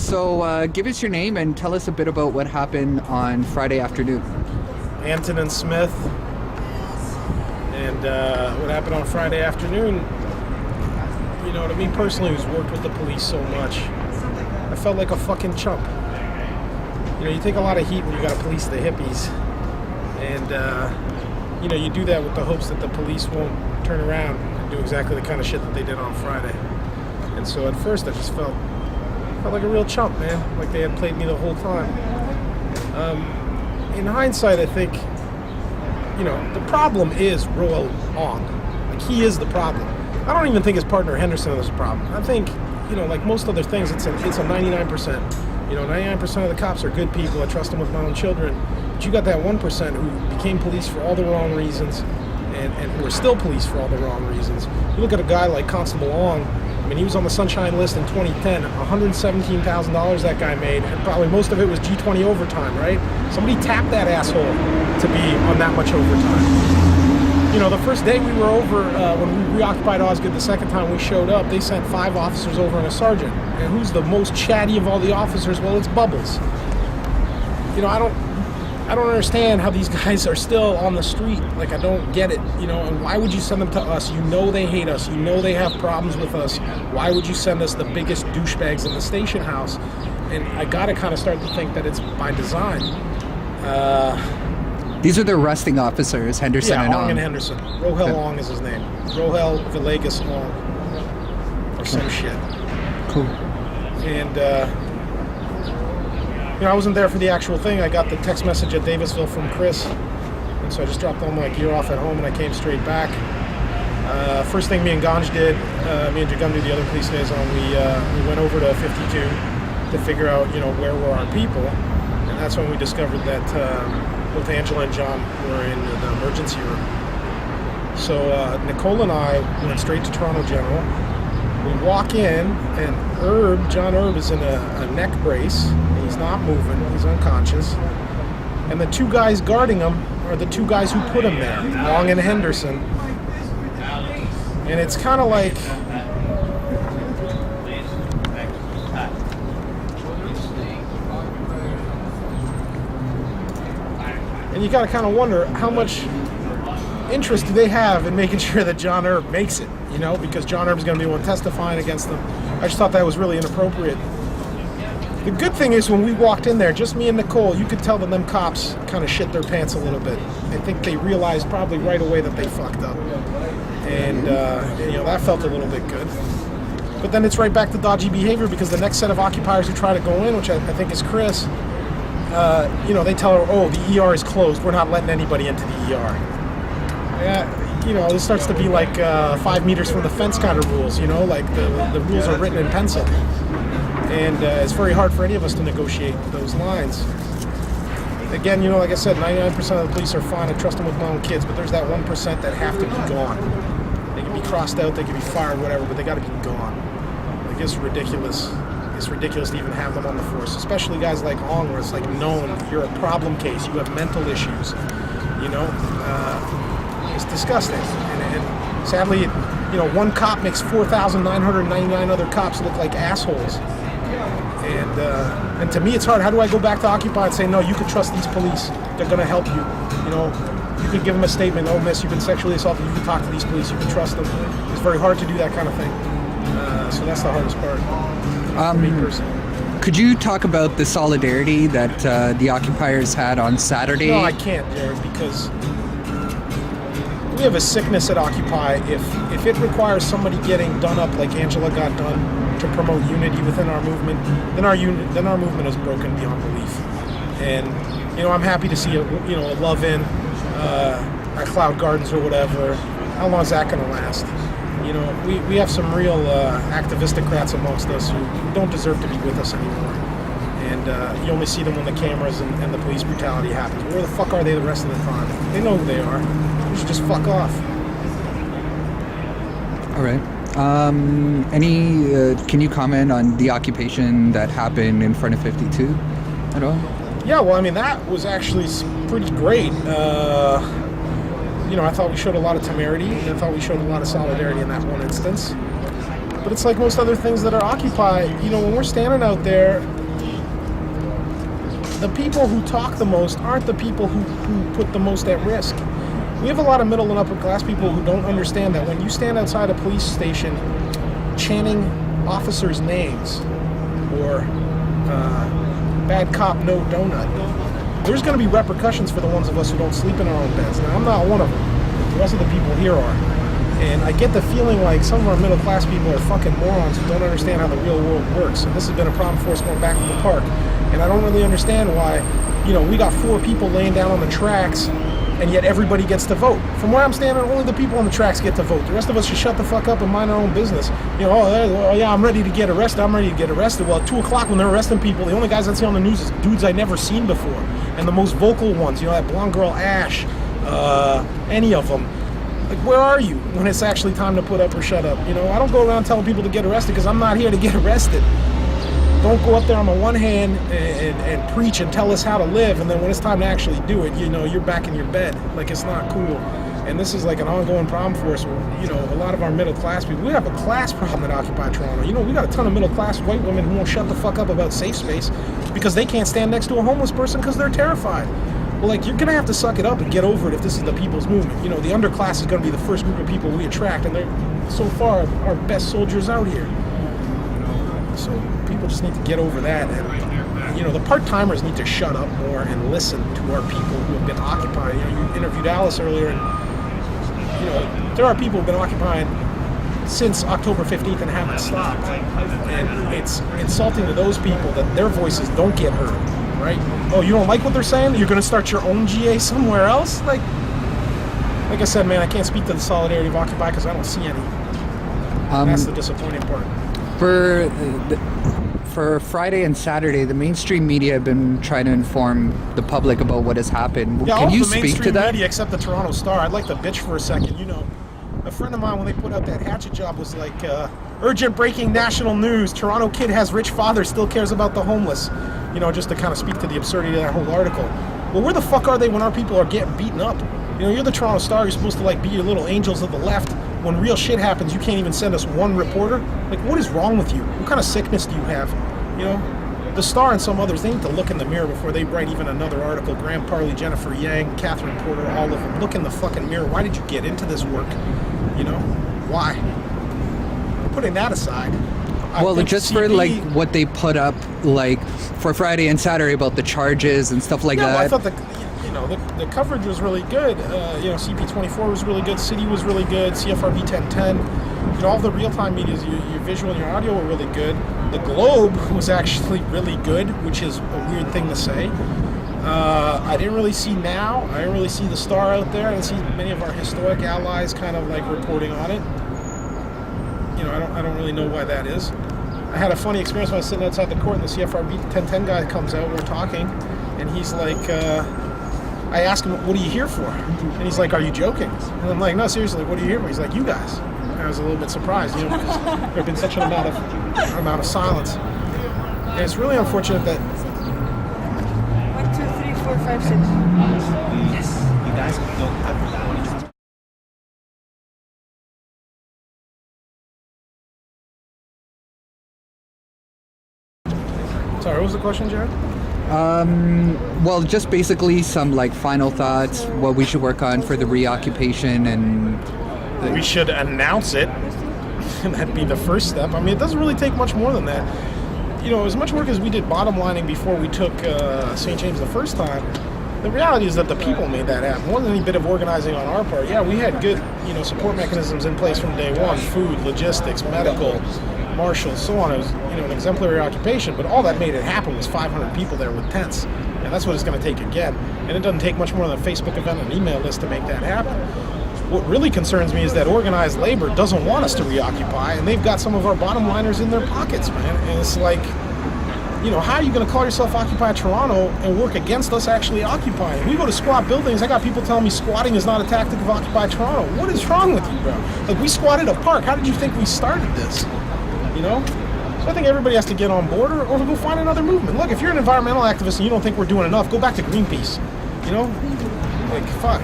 So give us your name and tell us a bit about what happened on Friday afternoon. Antonin Smith. And what happened on Friday afternoon, you know, to me personally, who's worked with the police so much, I felt like a fucking chump. You know, you take a lot of heat when you gotta police the hippies. And, you know, you do that with the hopes that the police won't turn around and do exactly the kind of shit that they did on Friday. And so at first I just felt like a real chump, man. Like they had played me the whole time. In hindsight, I think, you know, the problem is Roel Ong. Like, he is the problem. I don't even think his partner Henderson is the problem. I think, you know, like most other things, it's a 99%. You know, 99% of the cops are good people. I trust them with my own children. But you got that 1% who became police for all the wrong reasons and who are still police for all the wrong reasons. You look at a guy like Constable Ong. I mean, he was on the Sunshine List in 2010. $117,000 that guy made, and probably most of it was G20 overtime, right? Somebody tapped that asshole to be on that much overtime. You know, the first day we were over, when we reoccupied Osgood, the second time we showed up, they sent 5 officers over and a sergeant. And who's the most chatty of all the officers? Well, it's Bubbles. You know, I don't understand how these guys are still on the street. Like, I don't get it, you know, and why would you send them to us? You know they hate us. You know they have problems with us. Why would you send us the biggest douchebags in the station house? And I gotta kind of start to think that it's by design. These are the arresting officers, Henderson and Ong. Ong and Henderson. Roel Ong is his name. Roel Villegas Ong. Or some shit. Cool. And, you know, I wasn't there for the actual thing. I got the text message at Davisville from Chris. And so I just dropped all my gear off at home and I came straight back. First thing me and Ganj did, me and Jagundu, the other police liaison, we went over to 52 to figure out, you know, where were our people. And that's when we discovered that both Angela and John were in the emergency room. So Nicole and I went straight to Toronto General. We walk in, and John Erb is in a neck brace. He's not moving. He's unconscious. And the 2 guys guarding him are the 2 guys who put him there, Long and Henderson. And it's kind of like... And you gotta kind of wonder how much interest do they have in making sure that John Erb makes it, you know, because John Erb's going to be one testifying against them. I just thought that was really inappropriate. The good thing is when we walked in there, just me and Nicole, you could tell that them cops kind of shit their pants a little bit. I think they realized probably right away that they fucked up. And, you know, that felt a little bit good. But then it's right back to dodgy behavior because the next set of occupiers who try to go in, which I think is Chris, you know, they tell her, oh, the ER is closed. We're not letting anybody into the ER. Yeah, you know, this starts to be like 5 meters from the fence kind of rules, you know, like the rules are written in pencil. And it's very hard for any of us to negotiate those lines. Again, you know, like I said, 99% of the police are fine. I trust them with my own kids, but there's that 1% that have to be gone. They can be crossed out, they can be fired, whatever, but they got to be gone. Like, it's ridiculous. It's ridiculous to even have them on the force, especially guys like Ong, where it's like known you're a problem case, you have mental issues, you know. It's disgusting, and sadly, you know, one cop makes 4,999 other cops look like assholes. And to me, it's hard. How do I go back to Occupy and say, no, you can trust these police. They're going to help you. You know, you could give them a statement. Oh, miss, you've been sexually assaulted. You can talk to these police. You can trust them. It's very hard to do that kind of thing. So that's the hardest part for me personally. Could you talk about the solidarity that the occupiers had on Saturday? No, I can't, Jared, because we have a sickness at Occupy. If it requires somebody getting done up like Angela got done to promote unity within our movement, then our movement is broken beyond belief. And you know, I'm happy to see a love in our Cloud Gardens or whatever. How long is that going to last? You know, we have some real activistocrats amongst us who don't deserve to be with us anymore. And you only see them when the cameras and the police brutality happens. Where the fuck are they the rest of the time? They know who they are. They should just fuck off. All right. Can you comment on the occupation that happened in front of 52 at all? Yeah, well, I mean, that was actually pretty great. You know, I thought we showed a lot of temerity. I thought we showed a lot of solidarity in that one instance. But it's like most other things that are Occupy. You know, when we're standing out there, the people who talk the most aren't the people who put the most at risk. We have a lot of middle and upper class people who don't understand that when you stand outside a police station chanting officers' names or bad cop, no donut, there's going to be repercussions for the ones of us who don't sleep in our own beds. Now, I'm not one of them. The rest of the people here are. And I get the feeling like some of our middle class people are fucking morons who don't understand how the real world works. And this has been a problem for us going back to the park. And I don't really understand why, you know, we got 4 people laying down on the tracks and yet everybody gets to vote. From where I'm standing, only the people on the tracks get to vote. The rest of us should shut the fuck up and mind our own business. You know, oh yeah, I'm ready to get arrested. I'm ready to get arrested. Well, at 2 o'clock when they're arresting people, the only guys I see on the news is dudes I've never seen before. And the most vocal ones, you know, that blonde girl Ash, any of them. Like, where are you when it's actually time to put up or shut up? You know, I don't go around telling people to get arrested because I'm not here to get arrested. Don't go up there on the one hand and preach and tell us how to live, and then when it's time to actually do it, you know, you're back in your bed. Like, it's not cool. And this is like an ongoing problem for us. You know, a lot of our middle class people, we have a class problem at Occupy Toronto. You know, we got a ton of middle class white women who won't shut the fuck up about safe space because they can't stand next to a homeless person because they're terrified. Well, like, you're going to have to suck it up and get over it if this is the people's movement. You know, the underclass is going to be the first group of people we attract, and they're, so far, our best soldiers out here. So people just need to get over that. And, you know, the part-timers need to shut up more and listen to our people who have been occupying. You know, you interviewed Alice earlier, and, you know, there are people who have been occupying since October 15th and haven't stopped. And it's insulting to those people that their voices don't get heard. Right? Oh, you don't like what they're saying? You're going to start your own GA somewhere else? Like I said, man, I can't speak to the solidarity of Occupy because I don't see any. That's the disappointing part. For Friday and Saturday, the mainstream media have been trying to inform the public about what has happened. Yeah, Can you the speak mainstream to that? media except the Toronto Star. I'd like to bitch for a second. You know, a friend of mine, when they put out that hatchet job, was like, urgent breaking national news. Toronto kid has rich father, still cares about the homeless. You know, just to kind of speak to the absurdity of that whole article. Well, where the fuck are they when our people are getting beaten up? You know, you're the Toronto Star. You're supposed to, like, be your little angels of the left. When real shit happens, you can't even send us one reporter. Like, what is wrong with you? What kind of sickness do you have? You know, the Star and some others, they need to look in the mirror before they write even another article. Graham Parley, Jennifer Yang, Catherine Porter, all of them. Look in the fucking mirror. Why did you get into this work? You know, why? Putting that aside, well, just for like what they put up, like for Friday and Saturday about the charges and stuff like that. Well, I thought the coverage was really good. You know, CP24 was really good. City was really good. CFRB 1010. You know, all the real-time media, your visual and your audio were really good. The Globe was actually really good, which is a weird thing to say. I didn't really see Now. I didn't really see the Star out there. I didn't see many of our historic allies kind of like reporting on it. You know, I don't really know why that is. I had a funny experience when I was sitting outside the court and the CFRB 1010 guy comes out, we're talking, and he's like, I asked him, what are you here for? And he's like, are you joking? And I'm like, no, seriously, what are you here for? He's like, you guys. And I was a little bit surprised, you know, because there had been such an amount of silence. And it's really unfortunate that... 1, 2, 3, 4, 5, 6. Yes, you guys don't have that. Sorry, what was the question, Jared? Well, just basically some like final thoughts, what we should work on for the reoccupation and... We should announce it, and that'd be the first step. I mean, it doesn't really take much more than that. You know, as much work as we did bottom lining before we took St. James the first time, the reality is that the people made that happen. More than any bit of organizing on our part. Yeah, we had good, you know, support mechanisms in place from day one. Food, logistics, medical, marshals, so on. It was, you know, an exemplary occupation, but all that made it happen was 500 people there with tents. And that's what it's going to take again. And it doesn't take much more than a Facebook event and an email list to make that happen. What really concerns me is that organized labor doesn't want us to reoccupy, and they've got some of our bottom liners in their pockets, man. And it's like, you know, how are you going to call yourself Occupy Toronto and work against us actually occupying? We go to squat buildings. I got people telling me squatting is not a tactic of Occupy Toronto. What is wrong with you, bro? Like, we squatted a park. How did you think we started this? You know? So I think everybody has to get on board or go find another movement. Look, if you're an environmental activist and you don't think we're doing enough, go back to Greenpeace. You know? Like, fuck.